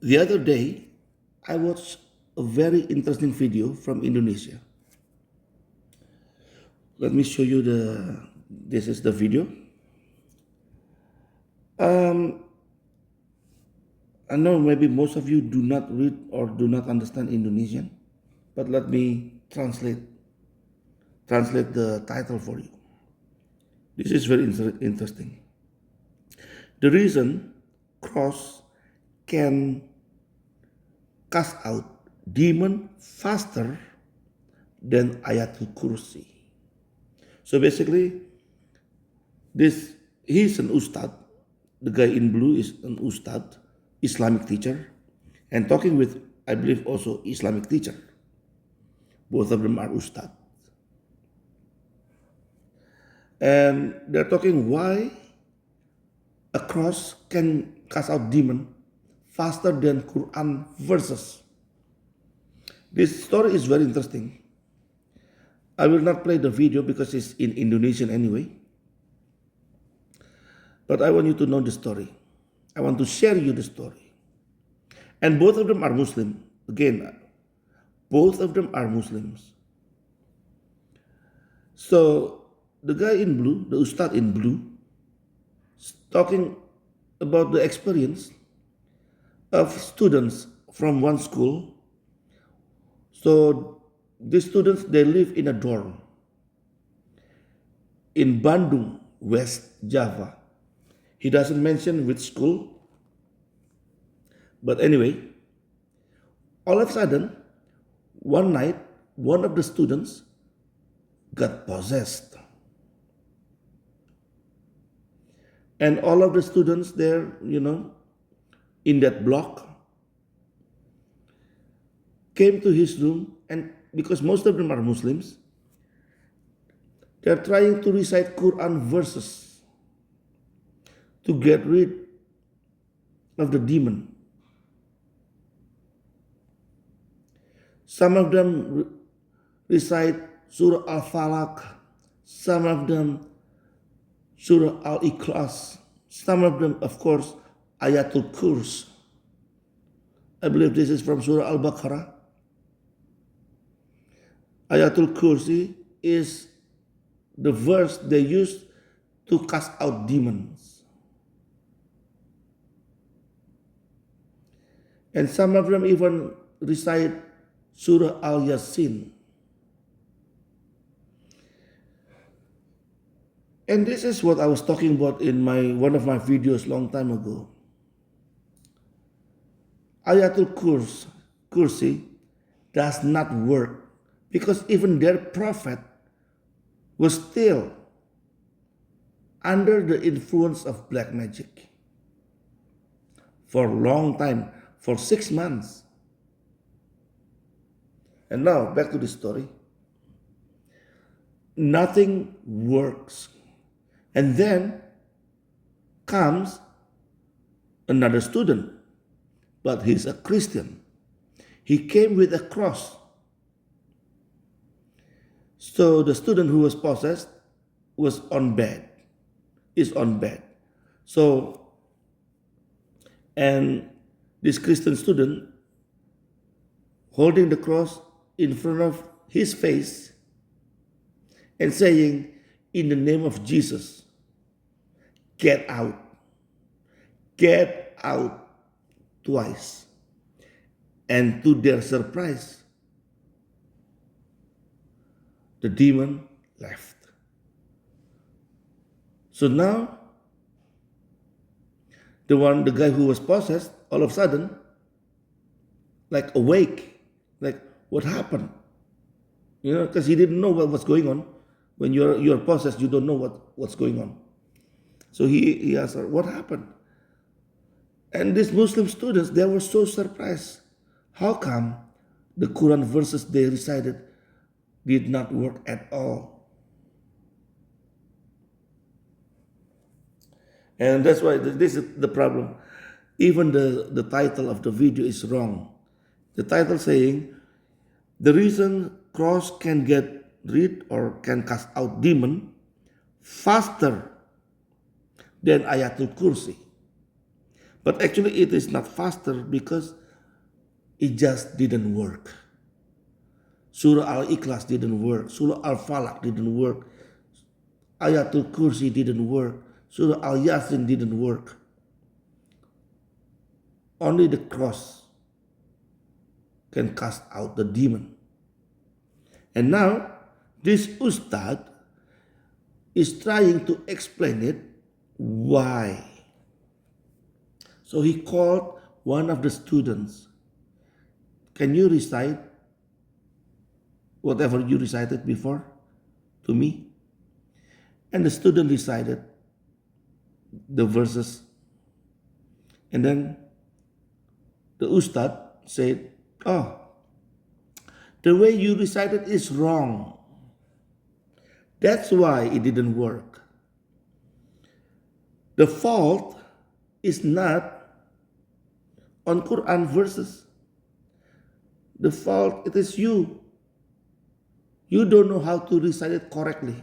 The other day, I watched a very interesting video from Indonesia. Let me show you the. This is the video. Um, I know maybe most of you do not read or do not understand Indonesian, but let me translate the title for you. This is very interesting. The reason cross can cast out demon faster than Ayatul Kursi. So basically, this he's an ustad. The guy in blue is an ustad, Islamic teacher, and talking with, I believe, also Islamic teacher. Both of them are ustad, and they're talking why a cross can cast out demon faster than Quran verses. This story is very interesting. I will not play the video because it's in Indonesian anyway. But I want you to know the story. I want to share you the story. And both of them are Muslim. Again, both of them are Muslims. So the guy in blue, the ustad in blue, is talking about the experience of students from one school. So these students, they live in a dorm in Bandung, West Java. He doesn't mention which school, but anyway, all of a sudden, one night, one of the students got possessed. And all of the students there, in that block, came to his room, and because most of them are Muslims, they're trying to recite Quran verses to get rid of the demon. Some of them recite Surah Al-Falaq, some of them Surah Al-Ikhlas, some of them, of course, Ayatul Kurs. I believe this is from Surah Al-Baqarah. Ayatul Kursi is the verse they use to cast out demons. And some of them even recite Surah Al-Yasin. And this is what I was talking about in one of my videos long time ago. Ayatul Kursi does not work because even their prophet was still under the influence of black magic for a long time, for 6 months. And now, back to the story. Nothing works. And then comes another student, but he's a Christian. He came with a cross. So the student who was possessed was on bed, is on bed. So, and this Christian student holding the cross in front of his face and saying, in the name of Jesus, get out. Get out twice. And to their surprise, the demon left. So now, the guy who was possessed, all of a sudden, like awake, like what happened? Because he didn't know what was going on. When you're possessed, you don't know what's going on. So he asked her, what happened? And these Muslim students, they were so surprised. How come the Quran verses they recited did not work at all? And that's why this is the problem. Even the title of the video is wrong. The title saying, the reason cross can get rid or can cast out demon faster than Ayatul Kursi. But actually, it is not faster because it just didn't work. Surah Al-Ikhlas didn't work. Surah Al-Falaq didn't work. Ayatul Kursi didn't work. Surah Al-Yasin didn't work. Only the cross can cast out the demon. And now, this Ustad is trying to explain it why. So he called one of the students. Can you recite whatever you recited before to me? And the student recited the verses. And then the Ustad said, "Oh, the way you recited is wrong. That's why it didn't work. The fault is not on Quran verses. The fault, it is you. You don't know how to recite it correctly."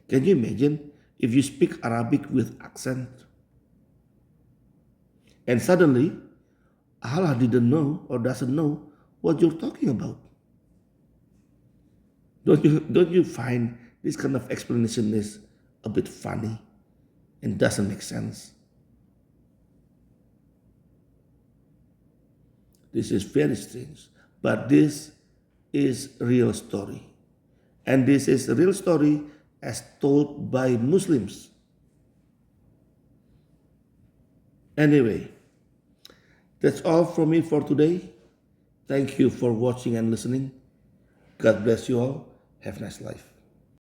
Can you imagine if you speak Arabic with accent and suddenly Allah didn't know or doesn't know what you're talking about? Don't you find this kind of explanation is a bit funny and doesn't make sense? This is very strange, but this is real story. And this is a real story as told by Muslims. Anyway, that's all from me for today. Thank you for watching and listening. God bless you all. Have a nice life.